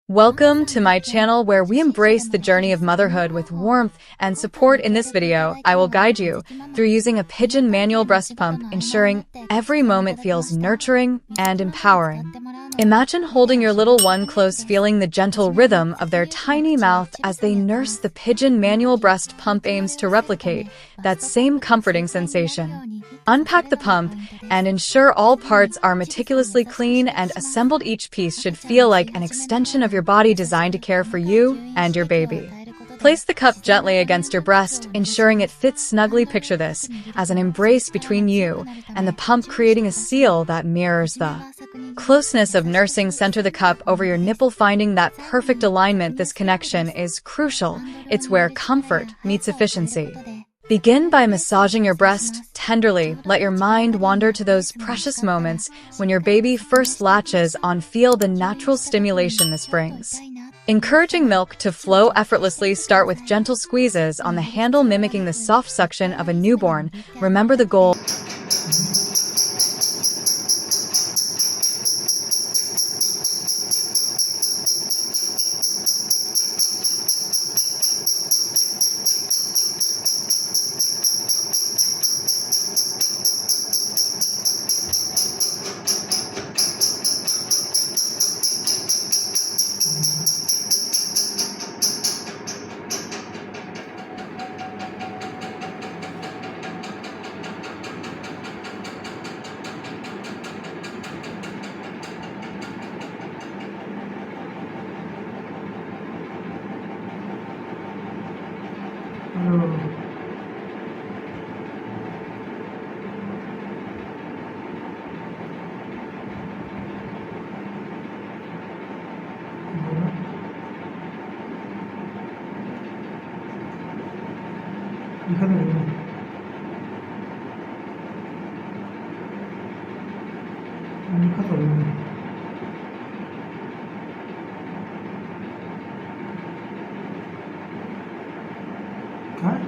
Welcome to my channel where we embrace the journey of motherhood with warmth and support. In this video, I will guide you through using a pigeon manual breast pump, ensuring every moment feels nurturing and empowering. Imagine holding your little one close, feeling the gentle rhythm of their tiny mouth as they nurse. The pigeon manual breast pump aims to replicate that same comforting sensation. Unpack the pump and ensure all parts are meticulously clean and assembled. Each piece should feel like an extension of your body, designed to care for you and your baby. Place the cup gently against your breast, ensuring it fits snugly. Picture this as an embrace between you and the pump, creating a seal that mirrors the closeness of nursing. Center the cup over your nipple, finding that perfect alignment. This connection is crucial. It's where comfort meets efficiency. Begin by massaging your breast tenderly. Let your mind wander to those precious moments when your baby first latches on. Feel the natural stimulation this brings, encouraging milk to flow effortlessly. Start with gentle squeezes on the handle, mimicking the soft suction of a newborn. Remember the goal. Hả?